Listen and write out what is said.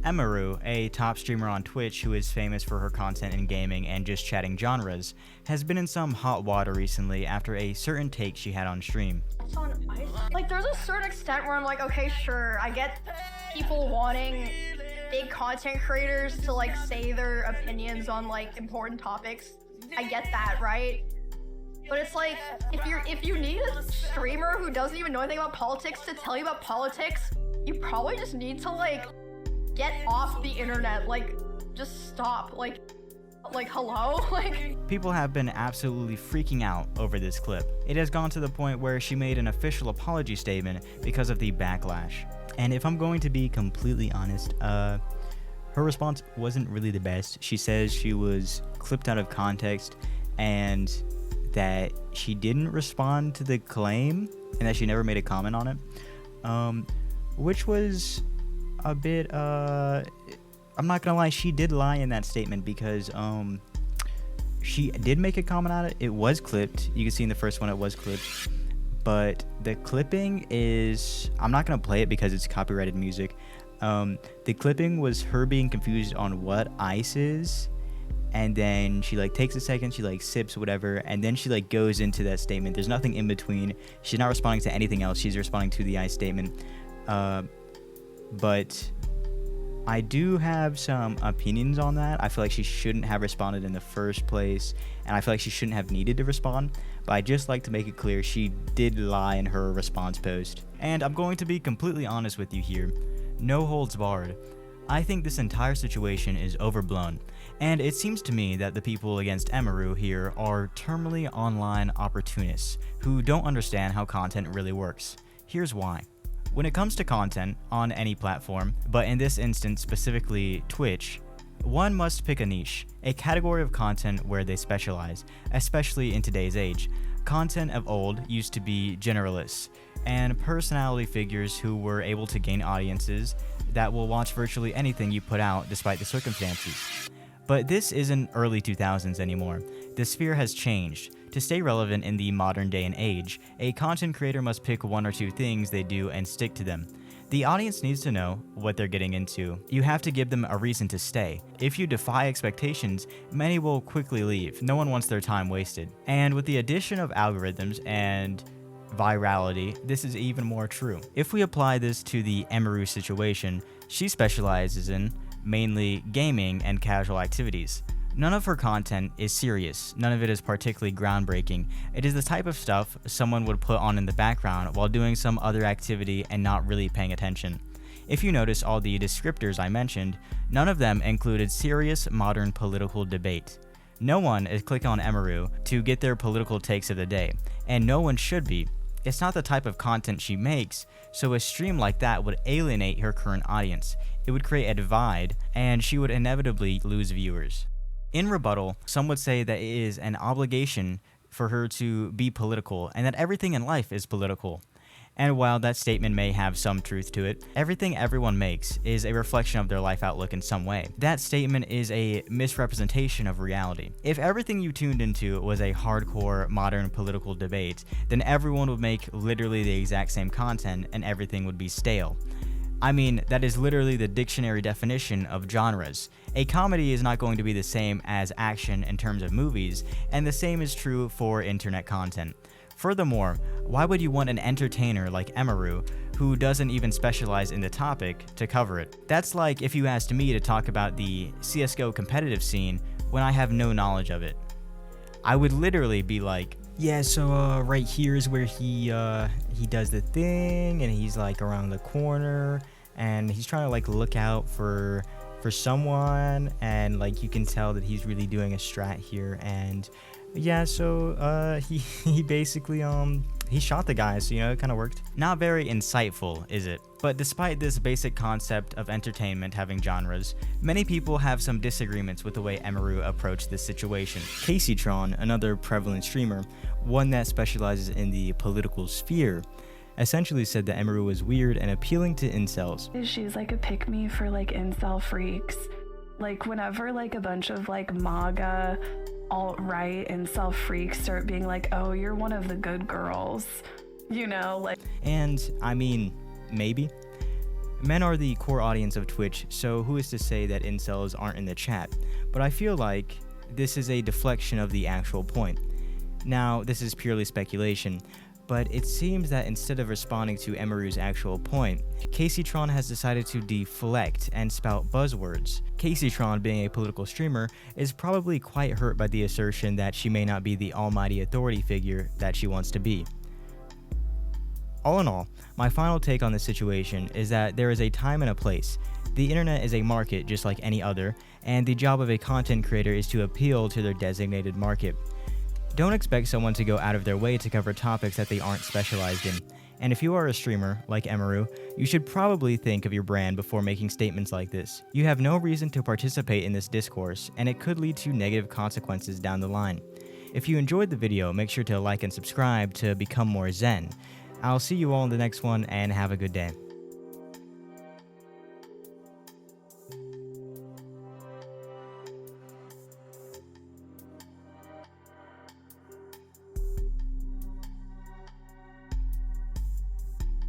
Emiru, a top streamer on Twitch who is famous for her content in gaming and just chatting genres, has been in some hot water recently after a certain take she had on stream. Like, there's a certain extent where I'm like, okay, sure, I get people wanting big content creators to like say their opinions on like important topics. I get that, right? But it's like, if you need a streamer who doesn't even know anything about politics to tell you about politics, you probably just need to like get off the internet. Like, just stop. Like hello? Like, people have been absolutely freaking out over this clip. It has gone to the point where she made an official apology statement because of the backlash. And if I'm going to be completely honest, her response wasn't really the best. She says she was clipped out of context and that she didn't respond to the claim and that she never made a comment on it, which was a bit, I'm not gonna lie, she did lie in that statement because she did make a comment on it. It was clipped. You can see in the first one it was clipped, but the clipping is, I'm not gonna play it because it's copyrighted music. The clipping was her being confused on what ice is, and then she like takes a second, she like sips whatever, and then she like goes into that statement. There's nothing in between. She's not responding to anything else. She's responding to the ice statement. But I do have some opinions on that. I feel like she shouldn't have responded in the first place, and I feel like she shouldn't have needed to respond, but I'd just like to make it clear she did lie in her response post. And I'm going to be completely honest with you here. No holds barred. I think this entire situation is overblown, and it seems to me that the people against Emiru here are terminally online opportunists who don't understand how content really works. Here's why. When it comes to content on any platform, but in this instance specifically Twitch, one must pick a niche, a category of content where they specialize, especially in today's age. Content of old used to be generalists and personality figures who were able to gain audiences that will watch virtually anything you put out despite the circumstances. But this isn't early 2000s anymore. The sphere has changed. To stay relevant in the modern day and age, a content creator must pick one or two things they do and stick to them. The audience needs to know what they're getting into. You have to give them a reason to stay. If you defy expectations, many will quickly leave. No one wants their time wasted. And with the addition of algorithms and virality, this is even more true. If we apply this to the Emiru situation, she specializes in mainly gaming and casual activities. None of her content is serious. None of it is particularly groundbreaking. It is the type of stuff someone would put on in the background while doing some other activity and not really paying attention. If you notice all the descriptors I mentioned, none of them included serious modern political debate. No one is clicking on Emiru to get their political takes of the day, and no one should be. It's not the type of content she makes, so a stream like that would alienate her current audience. It would create a divide, and she would inevitably lose viewers. In rebuttal, some would say that it is an obligation for her to be political and that everything in life is political. And while that statement may have some truth to it, everything everyone makes is a reflection of their life outlook in some way. That statement is a misrepresentation of reality. If everything you tuned into was a hardcore modern political debate, then everyone would make literally the exact same content and everything would be stale. I mean, that is literally the dictionary definition of genres. A comedy is not going to be the same as action in terms of movies, and the same is true for internet content. Furthermore, why would you want an entertainer like Emiru, who doesn't even specialize in the topic, to cover it? That's like if you asked me to talk about the CSGO competitive scene when I have no knowledge of it. I would literally be like, yeah, so right here is where he does the thing, and he's like around the corner, and he's trying to like look out for someone, and like you can tell that he's really doing a strat here, and yeah, so he basically he shot the guy, so you know, it kind of worked. Not very insightful, is it? But despite this basic concept of entertainment having genres, many people have some disagreements with the way Emiru approached this situation. Caseytron, another prevalent streamer, one that specializes in the political sphere, essentially said that Emiru was weird and appealing to incels. She's like a pick-me for like incel freaks. Like whenever like a bunch of like MAGA, alt-right incel freaks start being like, oh, you're one of the good girls, you know, like. And I mean, maybe. Men are the core audience of Twitch, so who is to say that incels aren't in the chat? But I feel like this is a deflection of the actual point. Now, this is purely speculation, but it seems that instead of responding to Emiru's actual point, Caseytron has decided to deflect and spout buzzwords. Caseytron, being a political streamer, is probably quite hurt by the assertion that she may not be the almighty authority figure that she wants to be. All in all, my final take on this situation is that there is a time and a place. The internet is a market just like any other, and the job of a content creator is to appeal to their designated market. Don't expect someone to go out of their way to cover topics that they aren't specialized in. And if you are a streamer, like Emiru, you should probably think of your brand before making statements like this. You have no reason to participate in this discourse, and it could lead to negative consequences down the line. If you enjoyed the video, make sure to like and subscribe to become more zen. I'll see you all in the next one, and have a good day.